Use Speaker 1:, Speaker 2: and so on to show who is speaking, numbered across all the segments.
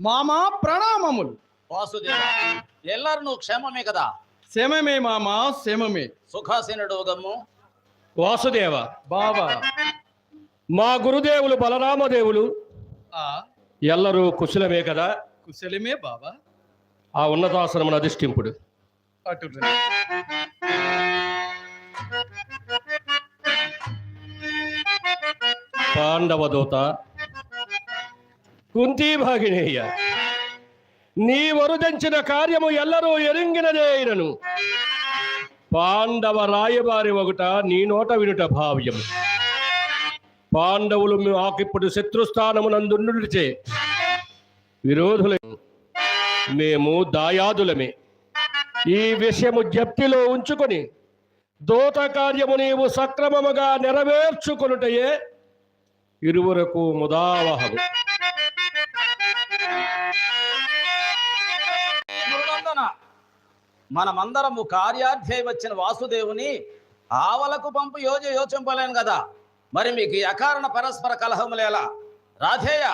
Speaker 1: మామా ప్రణామములు.
Speaker 2: వాసుదేవ, ఎల్లరూ క్షేమమే కదా?
Speaker 1: క్షేమమే మామా, క్షేమమే.
Speaker 2: సుఖాసీనుడు గమ్ము.
Speaker 3: వాసుదేవ,
Speaker 1: బావా.
Speaker 3: మా గురుదేవులు బలరామదేవులు
Speaker 1: ఆ
Speaker 3: ఎల్లరూ కుశలమే కదా?
Speaker 1: కుశలమే బావా.
Speaker 3: ఆ ఉన్నతాశ్రమం అధిష్ఠింపుడు.
Speaker 1: అటు
Speaker 3: పాండవదూత కుంతీభాగినేయ, నీ వరుదంచిన కార్యము ఎల్లరూ ఎరింగినదే అయినను పాండవ రాయబారి ఒకట నీ నోట వినుట భావ్యము. పాండవులు మాకిప్పుడు శత్రుస్థానమునందుండుచే విరోధుల మేము దాయాదులమే. ఈ విషయము జప్తిలో ఉంచుకొని దూత కార్యము నీవు సక్రమముగా నెరవేర్చుకొనుటయే ఇరువురకు ముదావహము.
Speaker 2: మనమందరము కార్యార్థి వచ్చిన వాసుదేవుని ఆవలకు పంపు యోచింపలేను కదా. మరి మీకు అకారణ పరస్పర కలహములేలా? రాధేయ,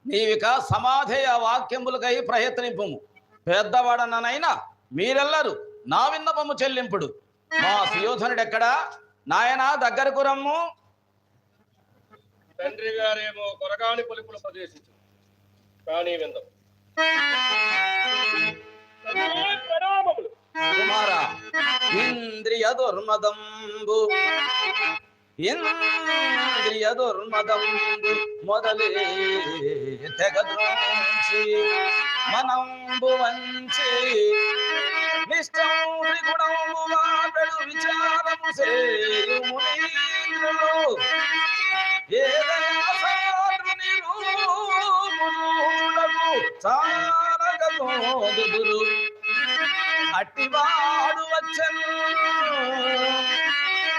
Speaker 2: నీవిక సమాధేయ వాక్యములకై ప్రయత్నింపు. పెద్దవాడనైనా మీరెల్లరూ నా విన్నపము చెల్లింపుడు. మా సుయోధనుడెక్కడా? నాయనా దగ్గరకు రమ్ము.
Speaker 3: తండ్రి గారేమో కొరగాని పొలుపులు ప్రదేశించు కానీ విందం.
Speaker 2: కుమార, ఇంద్రియ దుర్మదంబు మొదలే తెగద్రోంచి మనంబు వంచి నిష్టౌరి గుణంబు వాడడు విచారము సేయు మునీంద్రులు ఏదైనా సాధుని రూపులకు చారగోదుదురు అట్టివాడు వచ్చను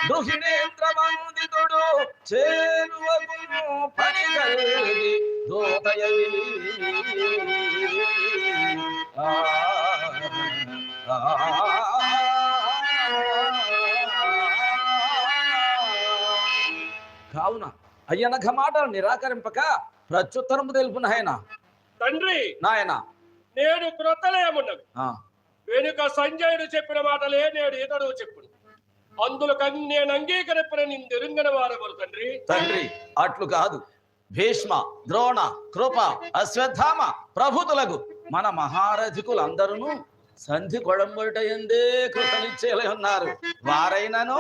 Speaker 2: దుహినేంద్ర వందితుడు చేరువకు పని కలిగి దూతయై కావున అయ్యనఘ మాటలు నిరాకరింపక ప్రత్యుత్తరము తెలుపు నాయన.
Speaker 3: తండ్రి
Speaker 2: నాయన,
Speaker 3: నేను క్రొత్తలేమున్నది. వెనుక సంజయుడు చెప్పిన మాటలే నేడు ఇతడు చెప్పుడు. అందులో నేను అంగీకరించిన నిందెరుంగన వారెవరు తండ్రి?
Speaker 2: తండ్రి అట్లు కాదు. భీష్మ, ద్రోణ, కృప, అశ్వత్థామ ప్రభుతులకు మన మహారథికులందరూ సంధి కొడంబట ఎందే కృతనిచ్చేలే ఉన్నారు. వారైనను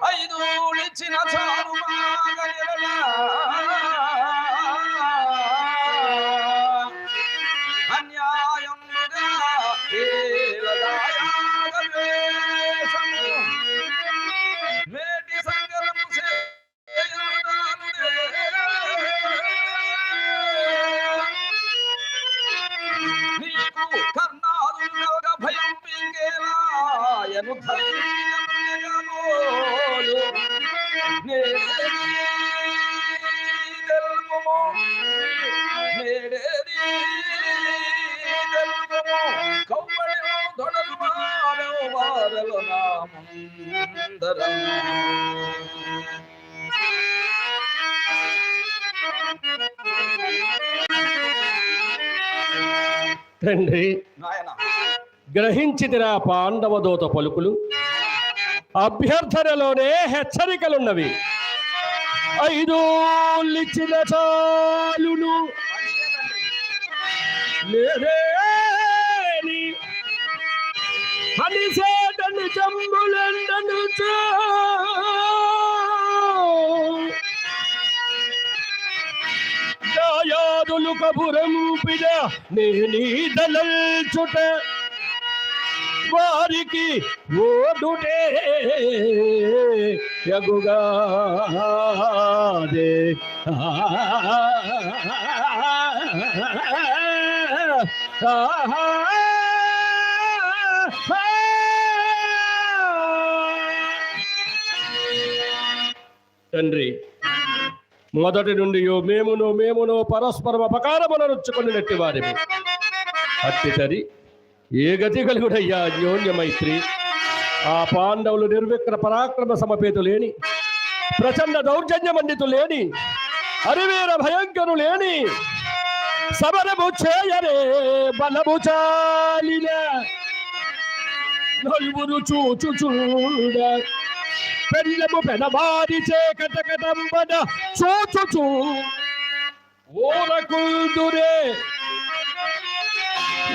Speaker 2: 5 ఇచ్చిన చాలు అన్యాయముగా మేటి సంగరము నీకు కర్ణాదులుగా భయం పింగేలాయను కౌవడిలో దొడలు వారలు నామందరం
Speaker 3: తండ్రి,
Speaker 2: నాయన
Speaker 3: గ్రహించితిరా పాండవదూత పలుకులు. అభ్యర్థనలోనే హెచ్చరికలున్నవి. 5 ఇచ్చిన చాలును లేదేని అనిసేటని చంబులండను దాయాదులు కబురంపిన నేనీదలల్చుట వారికి ఓడుటే యగుగాదే. తండ్రి, మొదటి నుండి మేమునో పరస్పరం అపకారమునరుచ్చుకొని వారిని అట్టితరి ఏ గతి కలుగుడయ్యా అన్యోన్య మైత్రి. ఆ పాండవులు నిర్విక్ర పరాక్రమ సమపేతు లేని, ప్రచండ దౌర్జన్య మండితు లేని, అరివీర భయంకరు లేని సమరము చేయరే బలము చాలిన నలుగురు చూచు చూడ పెళ్ళము పెనవారి చేకటకటంబన చూచుచూ ఊరకుందురే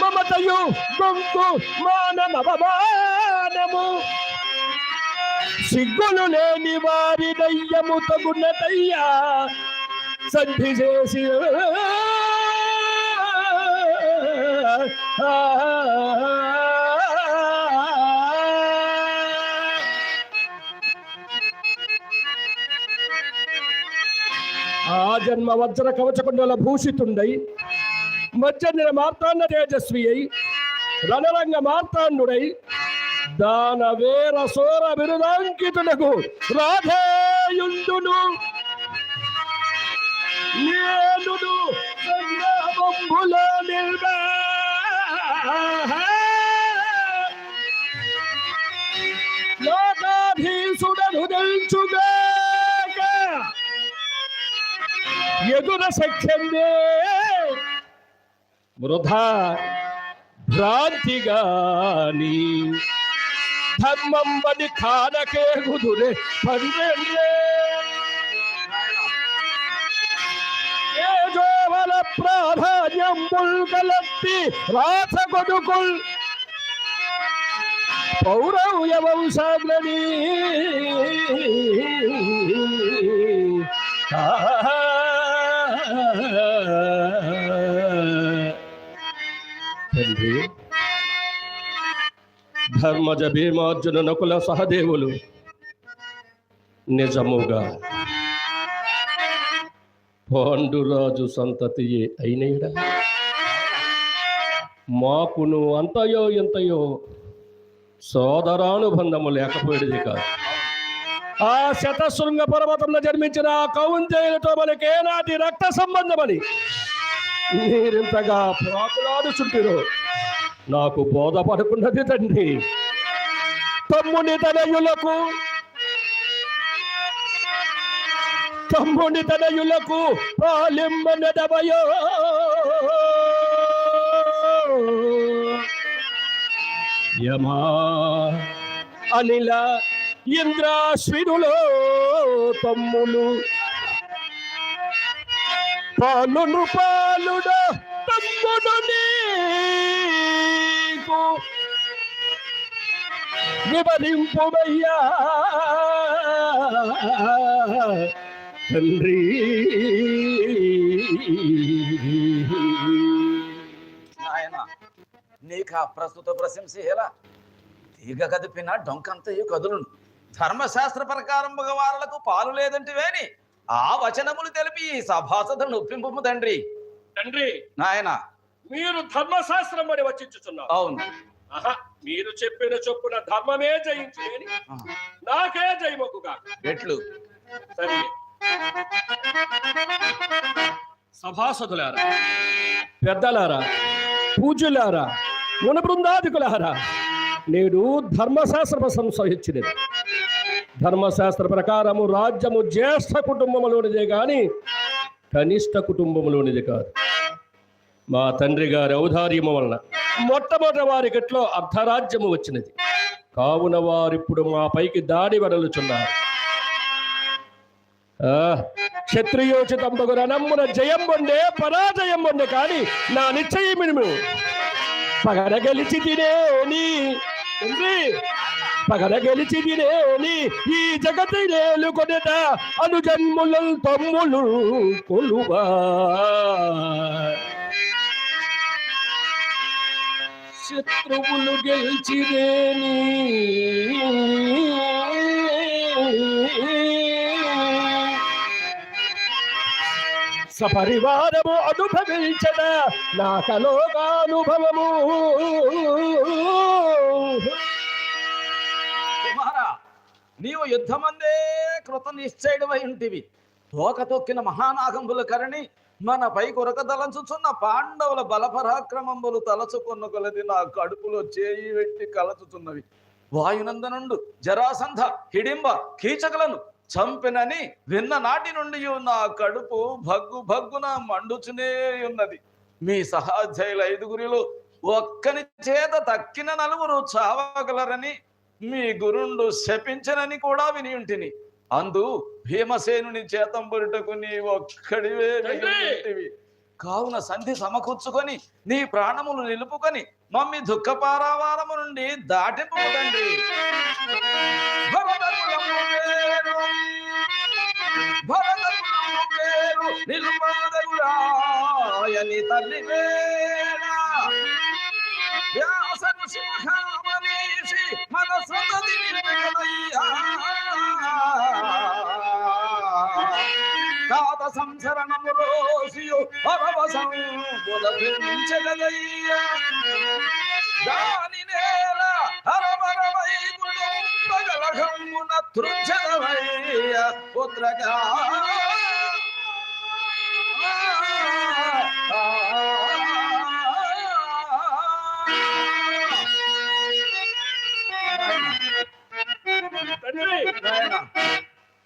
Speaker 3: మమతయు గొంతు మానమవమానము సిగ్గులు లేని వారి దయ్యము తగున్నదయ్యా సంధి చేసి ఆ జన్మ వజ్ర కవచకుండల భూషితుండై మధ్య మార్తాండ తేజస్వి అయి రణరంగ మార్తాండుడై దాన వేర సోర బిరుదాంకితునకు రాధేయుండును నేనును సంగ్రామంబులో నిల్వా లోకాధీసుడను తెలుచుగాక ఎదుర సఖ్యందే వృధా భ్రాంతిగాని ధర్మం బడి ఖానకే గుదురే పండే ఏజోవల ప్రాధాన్యం ముల్కలత్తి రాస కొడుకుల్ పౌరవ్య వంశాగ్రని తండ్రి ధర్మజ భీమార్జున నకుల సహదేవులు నిజముగా పాండురాజు సంతతియే అయినడా మాకును అంతయో ఎంతయో సోదరానుబంధము లేకపోయేది కాదు. ఆ శతశృంగ పర్వతంలో జన్మించిన కౌంతేయులతో మనకేనాటి రక్త సంబంధమని మీరింతగా ప్రాకులాడుచుంటిరో నాకు బోధపడుకున్నది తండ్రి. తమ్ముని తనయులకు పాలింబనెదవయో యమా అనిల ఇంద్రాశ్వినులో తమ్ములు పాలును పాలుడ తమ్ముడు నీకు వివరింపుమయ్యా తండ్రి.
Speaker 2: నాయన నీకు ఆ ప్రస్తుత ప్రశంస ఎలా తీగ కదిపిన డొంకంతయు కదులును. ధర్మశాస్త్ర ప్రకారం మగవారులకు పాలు లేదంటివేని ఆ వచనములు తెలిపి ఈ సభాసదులను ఒప్పింపు తండ్రి.
Speaker 3: తండ్రి
Speaker 2: నాయన
Speaker 3: మీరు ధర్మశాస్త్రం అని వచ్చించుతున్నారు.
Speaker 2: అవును.
Speaker 3: మీరు చెప్పిన చొప్పున ధర్మమే జయించుని నాకే జయమొక్కుగా
Speaker 2: ఎట్లు
Speaker 3: సరే. సభాసదులారా, పెద్దలారా, పూజ్యులారా, మున బృందాధికులారా, నేడు ధర్మశాస్త్ర ప్రశంస ఇచ్చినది. ధర్మశాస్త్ర ప్రకారము రాజ్యము జ్యేష్ఠ కుటుంబంలోనిదే గాని కనిష్ట కుటుంబంలోనిది కాదు. మా తండ్రి గారి ఔదార్యము వలన మొట్టమొదటి వారికట్లో అర్ధరాజ్యము వచ్చినది. కావున వారిప్పుడు మా పైకి దాడి వడలుచున్నారు. క్షత్రియోచితంబగు రణమ్మున జయం పొందే పరాజయం పొందే కానీ నా నిశ్చయమిను పగర గెలిచి తినేని పగర గెలిచి తినేని ఈ జగతి నేలు కొనట అనుజన్ములు తమ్ములు కొలువా శత్రువులు గెలిచిరేని సపరివారము అనుభవించద నాకలోకానుభవము.
Speaker 2: కుమారా, నీవు యుద్ధమందే కృత నిశ్చయుడవై ఉంటివి. తోక తొక్కిన మహానాగంబుల కరణి మనపై కొరకదలంచుచున్న పాండవుల బలపరాక్రమంబులు తలచుకున్న కొలది నా కడుపులో చేయి వెట్టి కలచుచున్నవి. వాయునందనుండు జరాసంధ హిడింబ కీచకులను చంపినని విన్న నాటి నుండి నా కడుపు భగ్గు భగ్గున మండుచునే ఉన్నది. మీ సహాధ్యాయుల 5గురిలో ఒక్కని చేత తక్కిన 4 చావగలరని మీ గురుండు శపించనని కూడా విని ఉంటిని. అందు భీమసేనుని చేతంబురుటకు నీ ఒక్కడివే మిగిలితివి. కావున సంధి సమకూర్చుకొని నీ ప్రాణములు నిలుపుకొని మమ్మీ దుఃఖపారావారము నుండి దాటిపోతండి. నిలుపాదగురాయని తల్లి వేళ వ్యాసను శిఖామనీషి మన సతతి నిలబెదయ్యా. తాత సంసరణము రోసియు పరవశంబుల పెంచెదయ్యా. దాని నేల హరమరమై కుటుంబగలఘమున తృంచెదవయ్య పుత్రగా.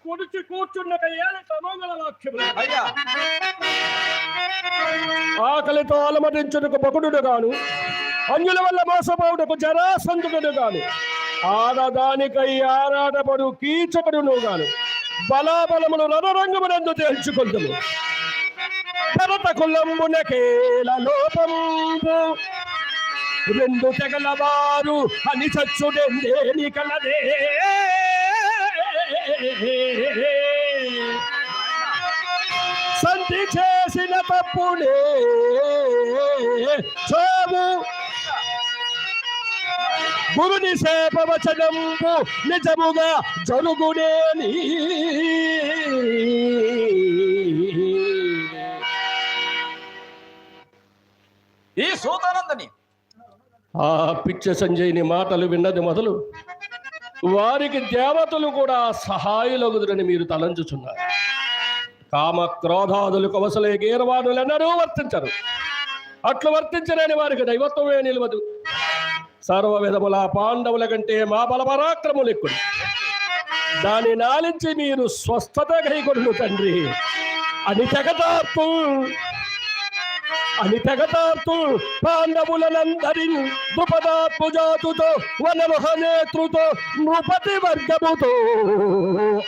Speaker 3: కొడిచి కూర్చున్న మంగళ వాక్యములు
Speaker 2: అయ్యా,
Speaker 3: ఆకలితో అలమటించుటకు బకుడుడు గాను, అన్యుల వల్ల మోసపోవుటకు జరాసంధుడు గాను, ఆడదానికై ఆరాటపడు కీచకుడును గాను, బలాబలములు రణరంగమునందు తేల్చుకొందుము. భరత కులంబునకేల లోపంబు రెండు తెగలవారు అని చచ్చుడెందేని కలదే. సంధి చేసిన తప్పుడే చావు గురుని శాపవచనంబు నిజముగా జరుగుడేని.
Speaker 2: ఈ సూతానందని
Speaker 3: ఆ పిచ్చ సంజయ్ని మాటలు విన్నది మొదలు వారికి దేవతలు కూడా సహాయులగుదురని మీరు తలంచుచున్నారు. కామ క్రోధాదులకు అవసలే గీరవాణులెన్నరూ వర్తించరు. అట్లు వర్తించలేని వారికి దైవత్వమే నిలవదు. సర్వ విధముల పాండవుల కంటే మా బలపరాక్రములు ఎక్కువ. దాని నాలించి మీరు స్వస్థత కైకొను తండ్రి అని తెగతార్తు పాండవులనందరి ద్రుపదాత్ము జాతుతో వనమహ నేతృతో నృపతి వర్గముతో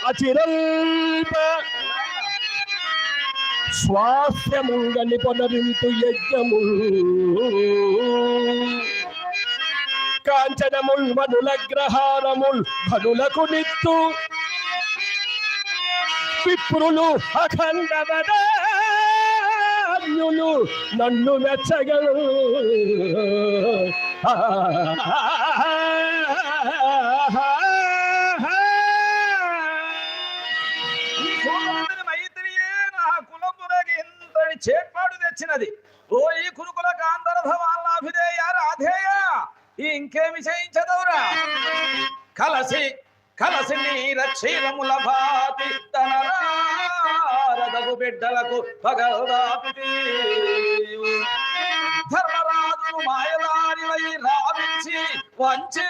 Speaker 3: అచిరల్ప స్వాస్థ్యముంగని పొనరింతు యజ్ఞము కాంచనముల్ మనుల గ్రహారముల్ భనులకు నిత్తు విప్రులు అఖండవదాన్యులు నన్ను మెచ్చగలు.
Speaker 2: చేపాడు తెచ్చినది. ఓ ఈ కురుకుల కాంతరథ వాళ్ళాభిధేయ రాధేయ ఇంకేమి చేయించదవురా. కలసి కలసి నీర క్షీరముల భాతి తనరారదగు బిడ్డలకు పగదాపి ధర్మరాజును మాయదారివై రావించి వంచి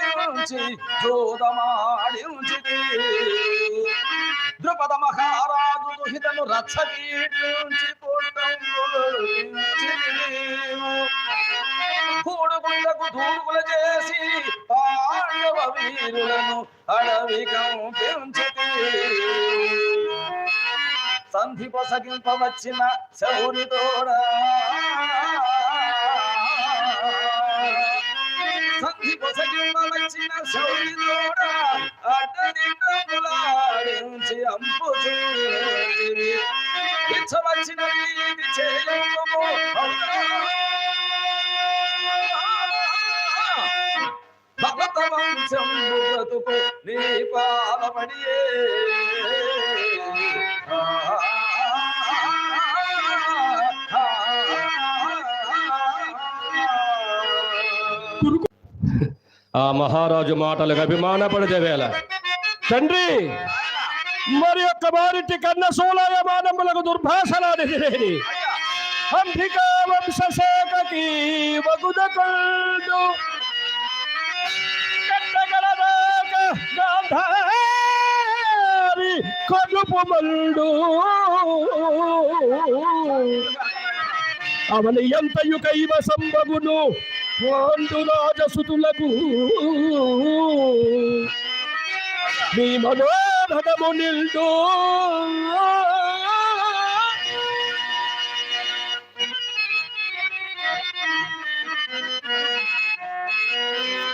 Speaker 2: జోదమాడించి ద్రుపద మహారాజు దుహితను రక్షకీర్చి కూడుగుళ్లకు దూడుగులు చేసి పాండవ వీరులను అడవి కంపించి సంధి పొసగింపవచ్చిన శౌరితోడా సంధి పొసగింపవచ్చిన శౌరితోడా అడ్డదిడ్డములాడించి అంపు చూడి ఇచ్చవచ్చిన వీధి చేయము భగత వంశం బ్రతుకు నీ పాలమడియే.
Speaker 3: ఆ మహారాజు మాటలకు అభిమానపడితే వేళ తండ్రి మరి యొక్క వారిటి కన్న సోలయమానములకు దుర్భాషలాడిరేని అంబికా వంశశేఖకి వగుదకొల్డు కట్టగలదాక గాంధారి కడుపు మండు అవని ఎంతయు కైవసంబగును పాండురాజసుతులకు మీ మనోరథము నిల్డు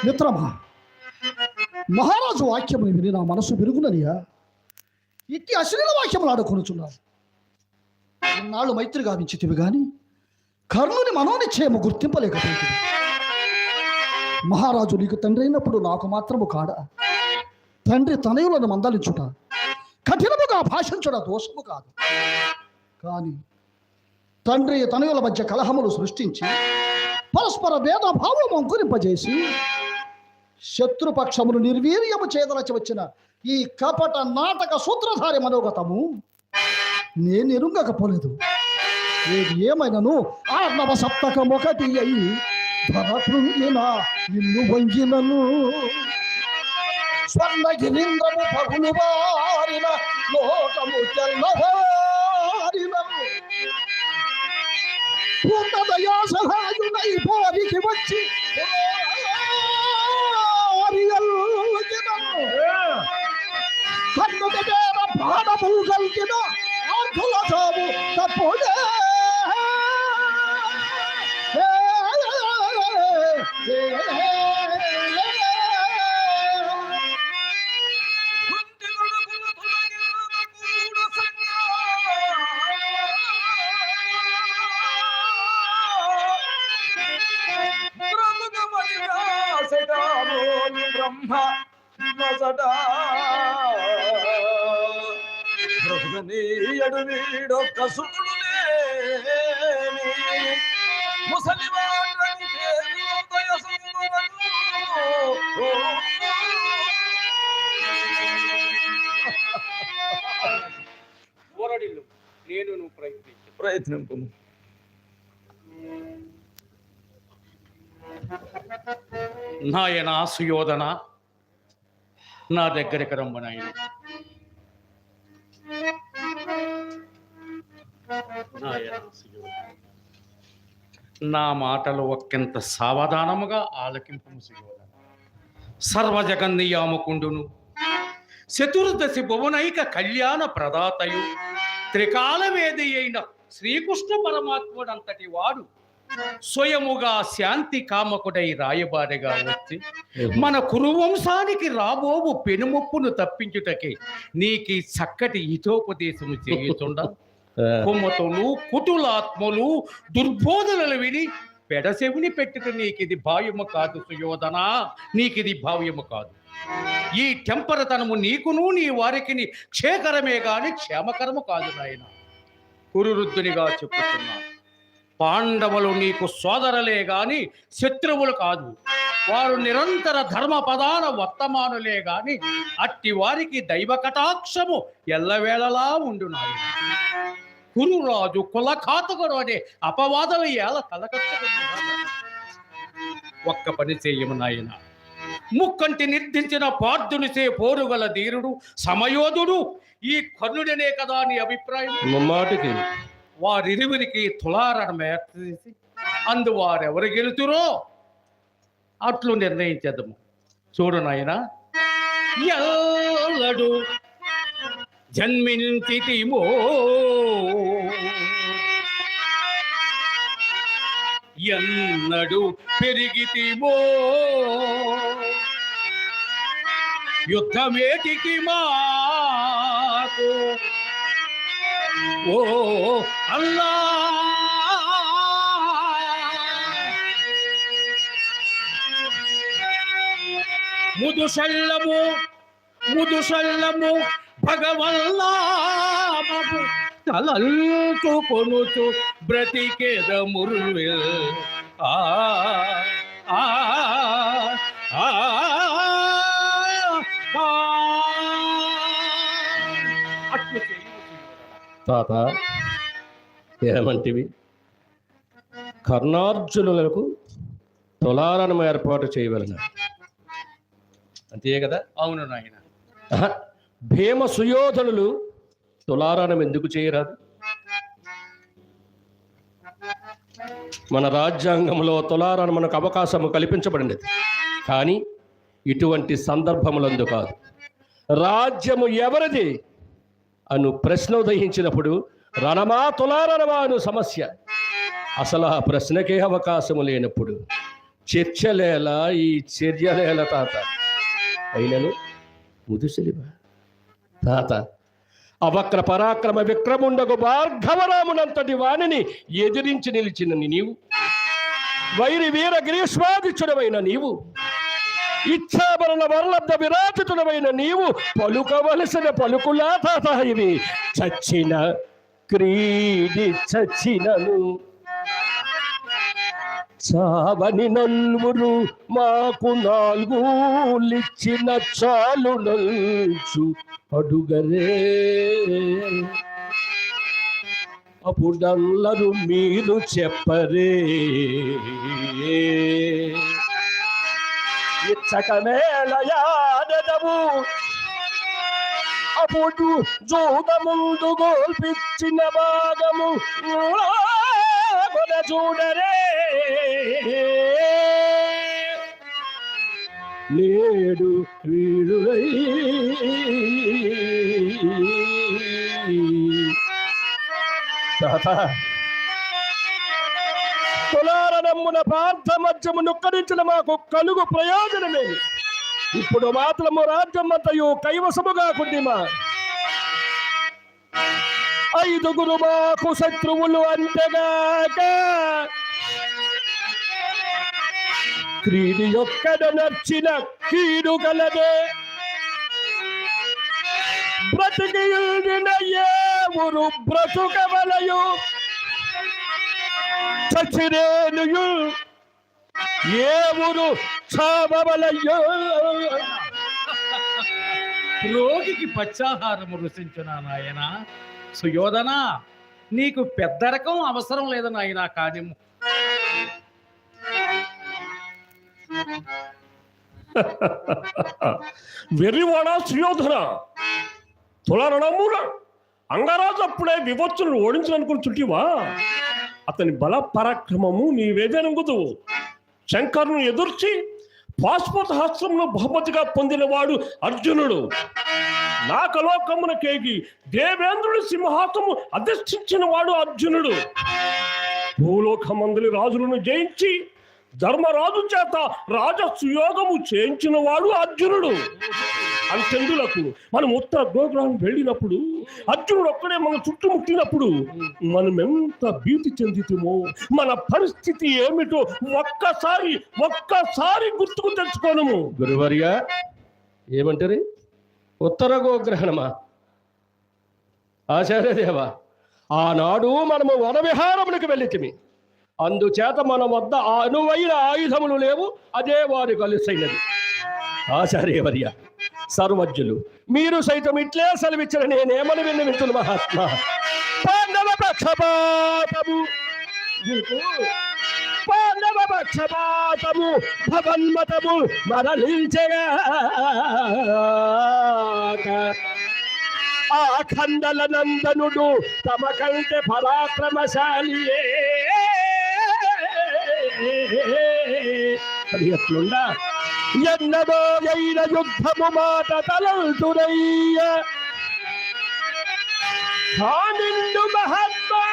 Speaker 4: మిత్రమా, మహారాజు వాక్యముని విని నా మనసు విరుగుననియా ఇట్టి అశ్లీల వాక్యములు ఆడుకొనుచున్నారు. ఇన్నాళ్ళు మైత్రి గావించితివి గాని కర్ణుని మనోనిశ్చయము గుర్తింపలేకపోతుంది. మహారాజు నీకు తండ్రి అయినప్పుడు నాకు మాత్రము కాడ. తండ్రి తనయులను మందలించుట, కఠినముగా భాషించుట దోషము కాదు. కానీ తండ్రి తనయుల మధ్య కలహములు సృష్టించి పరస్పర భేదభావము అంకురింపజేసి శత్రుపక్షమును నిర్వీర్యము చేదలచి వచ్చిన ఈ కపట నాటక సూత్రధారి మనోగతము నేను ఎరుంగకపోలేదు. ఏది ఏమైనను ఆర్ణవ సప్తకం ఒకటి అయి ధరకృంగిన నిన్ను వంగినను స్వర్ణగిరింద్రము పగులు వారిన లోకము తెల్లవారినను పూర్ణదయా సహాయునై పోరికి వచ్చి కన్నుక పేర ప్రాణములు కలిగిన ఆర్ధుల చావు తప్పుడే.
Speaker 2: బ్రహ్మ బ్రహ్మనీయడు వీడొక్క సుతుడు లేని ముసలివాడని ఉదయ
Speaker 3: పోరాడిల్లు నేను
Speaker 2: ప్రయత్నింపు.
Speaker 1: నాయన సుయోధన, నా దగ్గరికి రమ్ము నాయన. నాయన సుయోధన, నా మాటలు ఒక్కంత సావధానముగా ఆలకింపు సుయోధన. సర్వజగన్నియామకుండును, చతుర్దశి భువనైక కళ్యాణ ప్రదాతయు, త్రికాలవేది అయిన శ్రీకృష్ణ పరమాత్ముడంతటి వాడు స్వయముగా శాంతి కామకుడై రాయబారిగా వచ్చి మన కురువంశానికి రాబోవు పెనుముప్పును తప్పించుటకి నీకి చక్కటి హితోపదేశము చేయుచుండ కుమ్మతులు కుటులాత్మలు దుర్బోధనలు విని పెడసెవిని పెట్టుట నీకిది భావ్యము కాదు సుయోధన, నీకిది భావ్యము కాదు. ఈ టెంపరతనము నీకును నీ వారికి క్షేకరమే గాని క్షేమకరము కాదు నాయన. కురురుద్ధునిగా చెప్పుతున్నా, పాండవులు నీకు సోదరులే గాని శత్రువులు కాదు. వారు నిరంతర ధర్మ పదాల వర్తమానులే గాని అట్టి వారికి దైవ కటాక్షము ఎల్లవేళలా ఉండునాయి. కురురాజు కులఖాతకుడు అనే అపవాదలు ఎలా తలకట్టుకున్నా. ఒక్క పని చేయము నాయన, ముక్కంటి నిర్దించిన పార్థునిసే పోరుగల ధీరుడు సమయోధుడు ఈ కర్ణుడనే కదా నీ అభిప్రాయం?
Speaker 3: మాటికి
Speaker 1: వారిరువురికి తులారణం ఏర్చేసి అందువారెవరు గెలుతురో అట్లు నిర్ణయించేద్దాము. చూడు నాయన, ఎల్లడు జన్మించితిమో ఎన్నడు పెరిగితిమో యుద్ధమేటికి మాకు ఓ అల్లా. ముదుసల్లము ముదుసల్లము భగవల్లామము తలంతు కొనుచు బ్రతికేద మురువే. ఆ ఆ ఆ
Speaker 3: తాత ఏమంటివి? కర్ణార్జునులకు తులారణం ఏర్పాటు చేయవలన అంతే కదా?
Speaker 1: అవును నాయన.
Speaker 3: భీమ సుయోధనులు తులారణం ఎందుకు చేయరాదు? మన రాజ్యాంగంలో తులారాన్ని మనకు అవకాశం కల్పించబడింది. కానీ ఇటువంటి సందర్భములందు కాదు. రాజ్యము ఎవరిది అను ప్రశ్న ఉదయించినప్పుడు రణమా తులారణమా అను సమస్య. అసలు ఆ ప్రశ్నకే అవకాశము లేనప్పుడు చర్చలేలా ఈ చర్యలేల తాత. అయినను ముదుసలివా తాత, అవక్ర పరాక్రమ విక్రముండకు భార్గవరామునంతటి వాణిని ఎదిరించి నిలిచిన నీవు, వైరి వీర గ్రీష్మాదిత్యుడమైన నీవు, ఇచ్చాభరణ వర్లబ్ధ విరాజితుడమైన నీవు పలుకవలసిన పలుకులా తాత ఇవి. చచ్చిన క్రీడి చచ్చినను చావని నల్వురు మాకు నాలుగులిచ్చిన చాలు నల్చు అడుగరే. అప్పుడల్లరు మీరు చెప్పరే ఇచ్చకమేళయాడదము. అప్పుడు జూద ముందు గోల్పిచ్చిన భాగము చూడరే. నేడు వీరులై తులారణమున పార్థ మధ్యము నుక్కరించిన మాకు కలుగు ప్రయోజనమేమి? ఇప్పుడు మాత్రము రాజ్యమంతయు కైవసముగా కుండిమా. 5 మాకు శత్రువులు అంతేగాక క్రీడి ఒక్కడ నర్చిన కీడు గలదే. బ్రతికి ఏ ఊరు బ్రతుకవలయు చచ్చిరేను ఏ ఊరు చావవలయో.
Speaker 1: రోగికి పచ్చాహారము రుచించునా నాయన. సుయోధన, నీకు పెద్ద రకం అవసరం లేదు నాయన. కానీ
Speaker 3: వెర్రివాడా సుయోధన, తులారణమున అంగరాజు అప్పుడే వివత్సులను ఓడించాలనుకుంటుంటివా? అతని బల పరాక్రమము నీవేదనుగుదువు. శంకరును ఎదుర్చి పాశుపత హస్తంలో బహుమతిగా పొందినవాడు అర్జునుడు. నాకలోకమున కేగి దేవేంద్రుడి సింహాసనము అధిష్ఠించిన వాడు అర్జునుడు. భూలోకమందలి రాజులను జయించి ధర్మరాజు చేత రాజసుయోగము చేయించిన వాడు అర్జునుడు. అంతెందులకు మనం ఉత్తర గోగ్రహం వెళ్ళినప్పుడు అర్జునుడు ఒక్కడే మన చుట్టుముట్టినప్పుడు మనం ఎంత భీతి చెందితమో, మన పరిస్థితి ఏమిటో ఒక్కసారి గుర్తుకు తెచ్చుకోనము. గురువర్య ఏమంటారు? ఉత్తర గోగ్రహణమా? ఆచార్యదేవ, ఆనాడు మనము వనవిహారములకు వెళ్ళితిమి. అందుచేత మన వద్ద అనువైన ఆయుధములు లేవు. అదే వారు కలిసైనది. ఆచార్యవర్య, సర్వజ్ఞులు, మీరు సైతం ఇట్లే సెలవిచ్చిన నేనేమని విన్నవించును మహాత్మా. పాండవ పక్షపాతము భగన్మతము మరలించగా ఆ ఖండల నందనుడు తమ కంటే పరాక్రమశాలియే. అది ఎట్లుండా ఎన్నదో అయిన యుద్ధము మాట తలంతురయ్య నిండు మహాత్మా.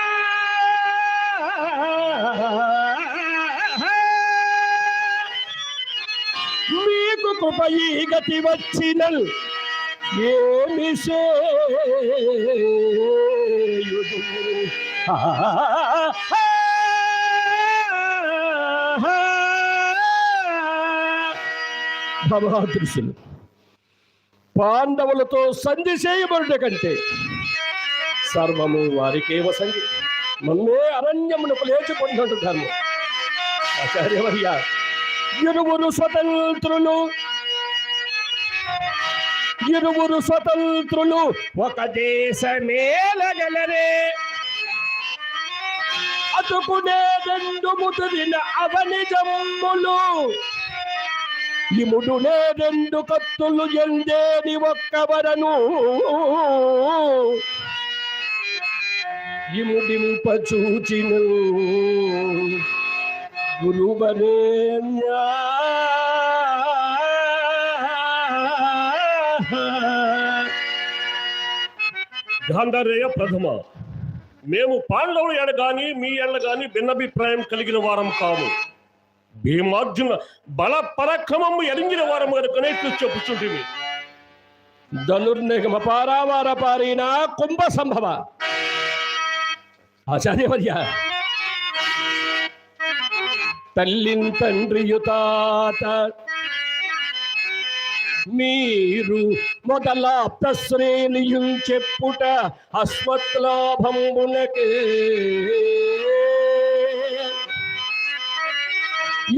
Speaker 3: మీకు కృప ఈ గతి వచ్చిన ఏమి సేయుదు. భవాదృశులు పాండవులతో సంధి చేయబడుట కంటే సర్వము వారికేవ సంధి. మనమే అరణ్యమునకు లేచిపోయినట్టు ధర్మం. ఆచార్యవర్య, ఇరువురు స్వతంత్రులు ఒక దేశమేలగలరే. అతుకునే 2 ముదిరిన అవనిజమ్ములు, ఇముడునే 2 కత్తులు ఎందేని ఒక్కవరను. ఇముడింపచూచిన గురువరేణ్యా గాంధారేయ ప్రథమ, మేము పాండవుల ఎడ గాని మీ ఎడ గాని భిన్నాభిప్రాయం కలిగిన వారం కాము. భీమార్జున బల పరాక్రమము ఎరింగిన వారం కనుకనే చెప్పుచుంటివి.
Speaker 5: ధనుర్నిగమ పారావార పారిన కుంభ సంభవ. ఆచార్యవర్య, తల్లిన్ తండ్రియుతాత మీరు మొదలాప్త శ్రేణియుం చెప్పుట అశ్వత్లాభంబునకే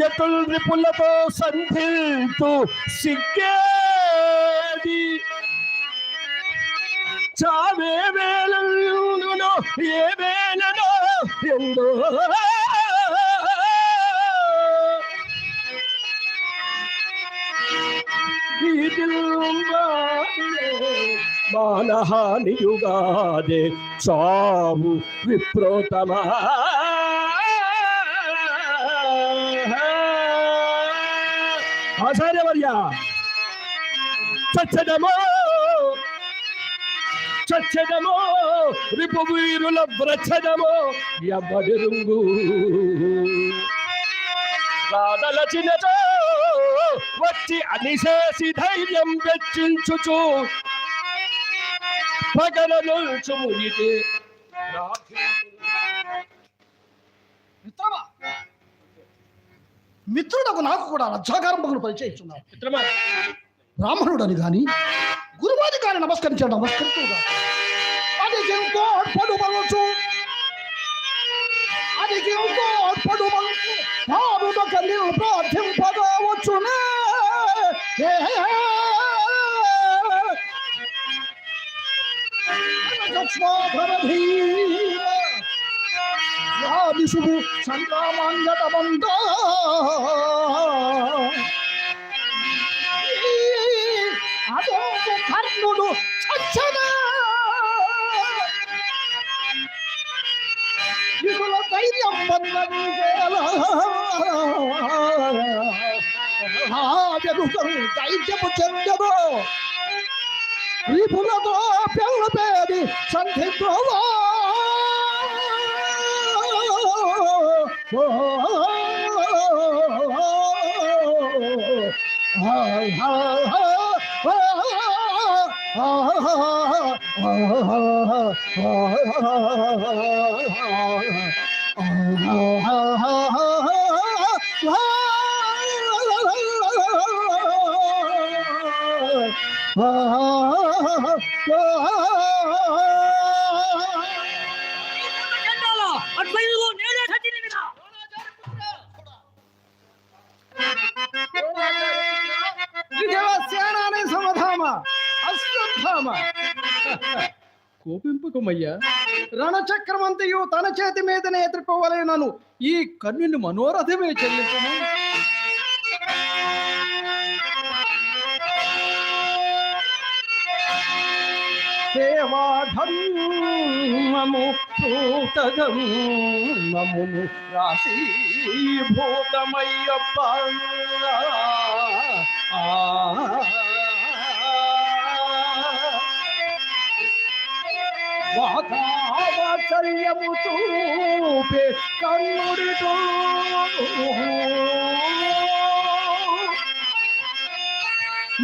Speaker 5: యతుల్ రిపులతో సంధిల్తు సిగ్గేది చావే వేళను ఏ వేళనో ఎందో మానహానియుగాదే చావు విప్రోతమా. ఆచార్యవర్య, చచ్చడమో చచ్చడమో రిపువీరుల వ్రచ్చడమో ఎవ్వడిరుంగు రాదలచినచో వచ్చి అనిశేసి ధైర్యం వెచ్చించుచు పగలనుల్చు మునితే.
Speaker 4: మిత్రమా, మిత్రుడకు నాకు కూడా లజ్జాకారంభకులు పరిచయిస్తున్నాను. బ్రాహ్మణుడని గాని గురువాది గాని నమస్కరించుగా అది ఎంతో పడుమలచు కలిగి ప్రార్థింపగావచ్చునే. విసుగు సంగ్రామాంగతమంత అదే కర్ణుడు చచ్చనా విపుల ధైర్యం దైత్యము చెందదు విపులతో పెళ్ళపేది సంధిద్రోవా.
Speaker 1: కోపింపుకమయ్యా, రణచక్రమంతయు తన చేతి మీదనే ఎదుర్కోవలేనను ఈ కర్ణుని మనోరథమే చెల్లించును. సేవాధర్మము పూతధర్మమును రాశి భూతమయ్యప్ప. వాత్సల్యము చూపే కన్నుడితో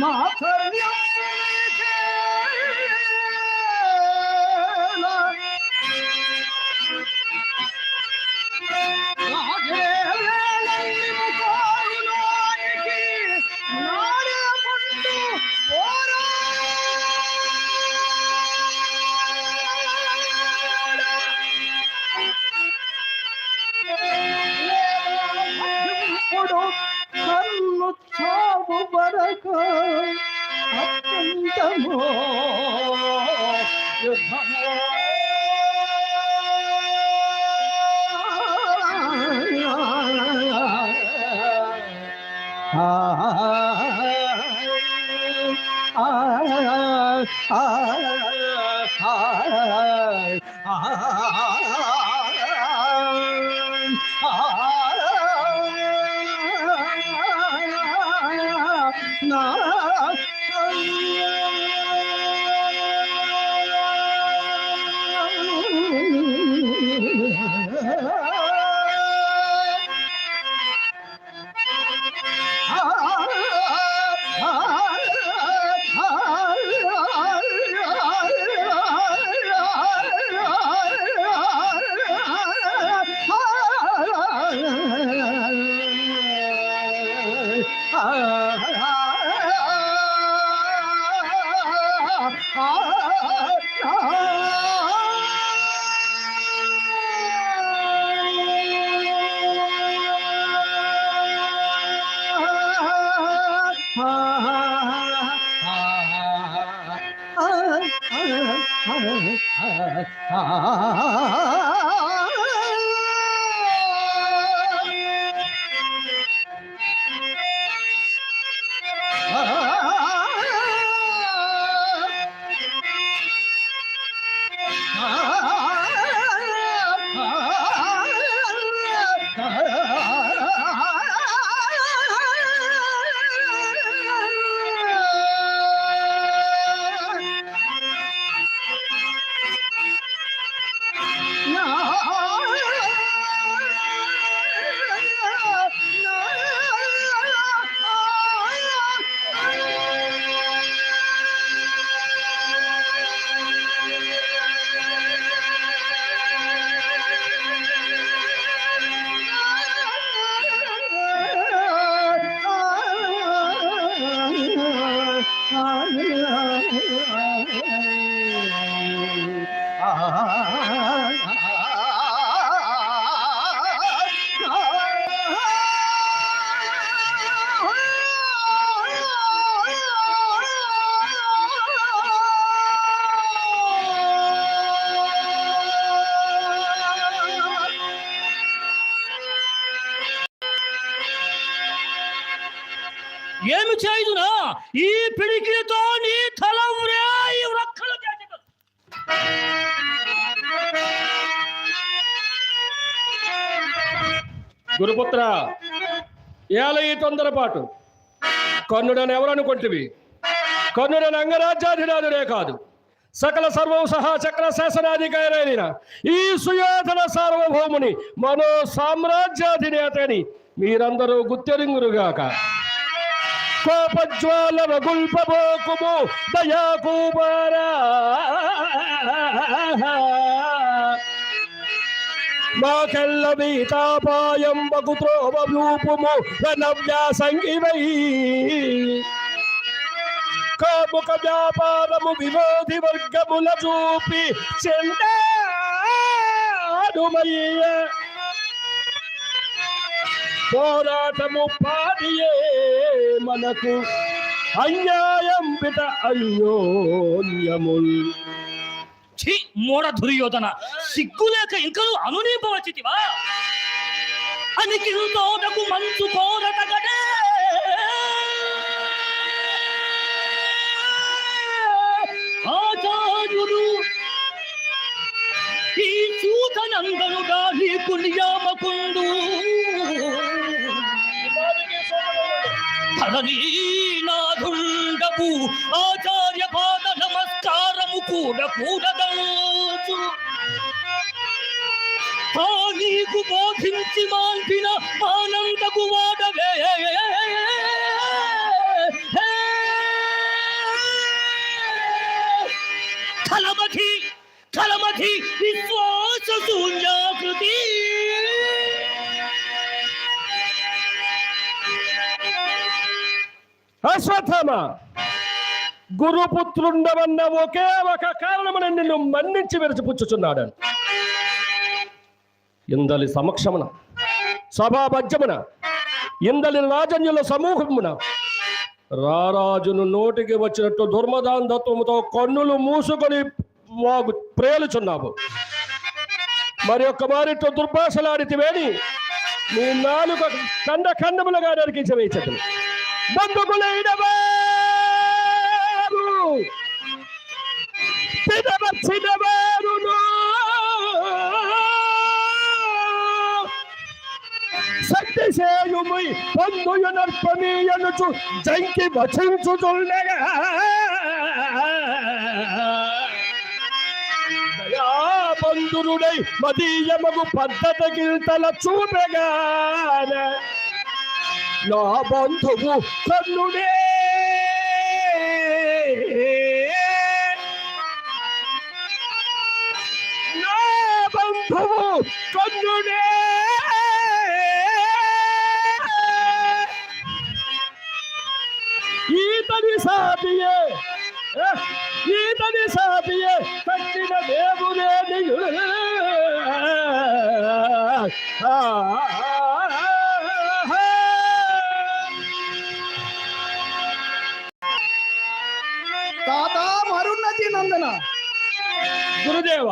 Speaker 1: మాత్సల్యం కన్ను చావు వరకు అత్యంతమో యుద్ధమో ఆ
Speaker 5: ఏమి చేయుదునా ఈ పిడికిలితో నీ తల వ్రేయి వ్రక్కలు చేసేది. గురుపుత్ర, ఏల ఈ తొందరపాటు? కర్ణుడని ఎవరనుకుంటువి? కర్ణుడని అంగరాజ్యాధిరాజుడే కాదు, సకల సర్వం సహా చక్ర శాసనాధికారైన ఈ సుయోధన సార్వభౌముని మనో సామ్రాజ్యాధినేతని మీరందరూ గుర్తెరింగురుగాక. కోపజ్వాల రగుల్పబోకుము దయాకూమారా, మాకెల్ల వీతాపాయం బగుత్రోమూపుము నవ్యాసంగివై. కాముక వ్యాపారము విరోధి వర్గముల చూపి చెందాడుమయ్య. పోరాటము పాడియే మనకు అన్యాయం పిట అన్యోన్యముల్.
Speaker 6: ఛీ మూఢ దుర్యోధన, సిగ్గులేక ఇంకను అనునీపవచ్చితివా? అనికింతోటకు మంచు కోరటగడే, ఆచార్యుడు ఈ చూతనందనుగా నీకు నియామకుండు. ధరణీనాథుండవు ఆచార్య పాద నమస్కారము కూడా కూడదూ. నీకు బోధించి మాన్పిన ఆనందకు వాడవే. కలమఠి కలమఠి విశ్వాస శూన్యాకృతి.
Speaker 5: అశ్వత్థామ, గురుపుత్రుండవన్న ఒకే ఒక కారణమున నిన్ను మన్నించి విరచిపుచ్చుచున్నాడు. ఇందలి సమక్షమున, సభాభజ్యమున, ఇందలి రాజన్యుల సమూహమున రారాజును నోటికి వచ్చినట్టు దుర్మదాంధత్వముతో కన్నులు మూసుకొని వాగు ప్రేలుచున్నావు. మరి ఒక్క మారితో దుర్భాషలాడితివేని నీ నాలుక ఖండ ఖండములుగా నరికించవేచదు. బంధుకులైన వారు పిదవత్స తెలిసిన వారును సత్యసేయుమై పొందుయు నర్పమీయనుచు జంకి వచించుచుండగా దయాబంధురుడై మదీయమగు పద్ధతి తల చూపెగాన నా బంధువు కర్ణుడే నా బంధువు కర్ణుడే ఈతని సాటియే కట్టిన దేవుడే
Speaker 4: తాత మరున్నతి నందన.
Speaker 5: గురుదేవ,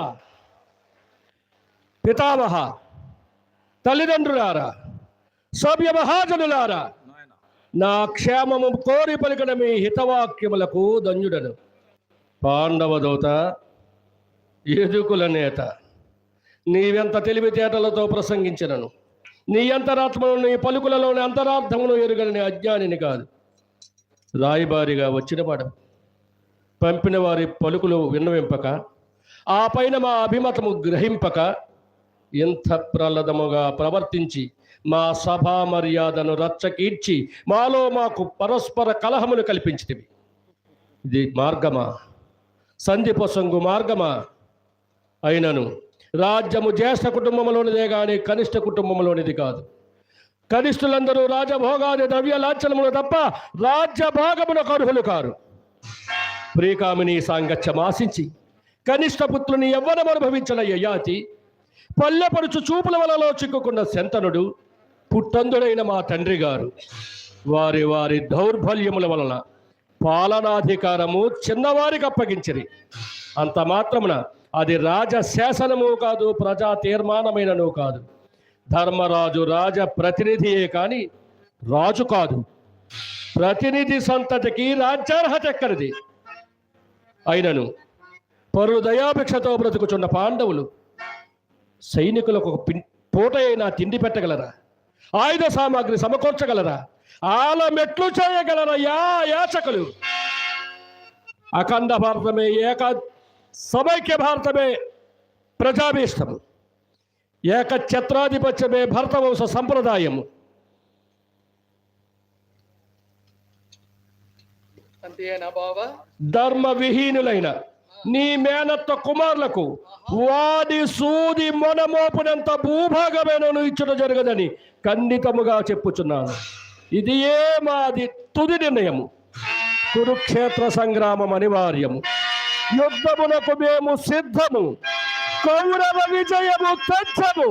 Speaker 5: పితామహ, తల్లిదండ్రులారా, సభ్య మహాజనులారా, నా క్షేమము కోరి పలికిన మీ హితవాక్యములకు ధన్యుడను. పాండవ దూత, యదుకుల నేత, నీవెంత తెలివితేటలతో ప్రసంగించినను నీ అంతరాత్మను నీ పలుకులలోని అంతరార్థమును ఎరుగని అజ్ఞానిని కాదు. రాయబారిగా వచ్చిన వాడు పంపిన వారి పలుకులు విన్నవింపక, ఆ పైన మా అభిమతము గ్రహింపక, ఎంత ప్రలదముగా ప్రవర్తించి మా సభా మర్యాదను రచ్చకీడ్చి మాలో మాకు పరస్పర కలహములు కల్పించితివి. ఇది మార్గమా? సంధిపొసంగు మార్గమా? అయినను రాజ్యము జ్యేష్ఠ కుటుంబంలోనిదే కానీ కనిష్ట కుటుంబంలోనిది కాదు. కనిష్ఠులందరూ రాజభోగాది ద్రవ్య లాంఛనములు తప్ప రాజ్య భాగమునకు అర్హులు కారు. ప్రియకామిని సాంగత్యం ఆశించి కనిష్ట పుత్రుని యవ్వనం అనుభవించిన యయాతి, పల్లెపడుచు చూపుల వలలో చిక్కుకున్న శంతనుడు, పుట్టందుడైన మా తండ్రి గారు వారి వారి దౌర్బల్యముల వలన పాలనాధికారము చిన్నవారికి అప్పగించిరి. అంత మాత్రమున అది రాజ శాసనము కాదు, ప్రజా తీర్మానమైనను కాదు. ధర్మరాజు రాజ ప్రతినిధియే కాని రాజు కాదు. ప్రతినిధి సంతతికి రాజ్యార్హత ఎక్కడిది? అయినను పరులు దయాభిక్షతో బ్రతుకుచున్న పాండవులు సైనికులకు ఒక పూట అయినా తిండి పెట్టగలరా? ఆయుధ సామాగ్రి సమకూర్చగలరా? ఆల మెట్లు చేయగలరా యాచకులు? అఖండ భారతమే సమైక్య భారతమే ప్రజాభీష్టము, ఏకఛత్రాధిపత్యమే భరతవంశ సంప్రదాయము. ధర్మ విహీనులైన నీ మేనత్త కుమారులకు వాడి సూది మొనమోపునంత భూభాగమేనను ఇచ్చుట జరగదని ఖండితముగా చెప్పుచున్నాను. ఇది మాది తుది నిర్ణయము. కురుక్షేత్ర సంగ్రామం అనివార్యము. యుద్ధమునకు మేము సిద్ధము. కౌరవ విజయము తథ్యము.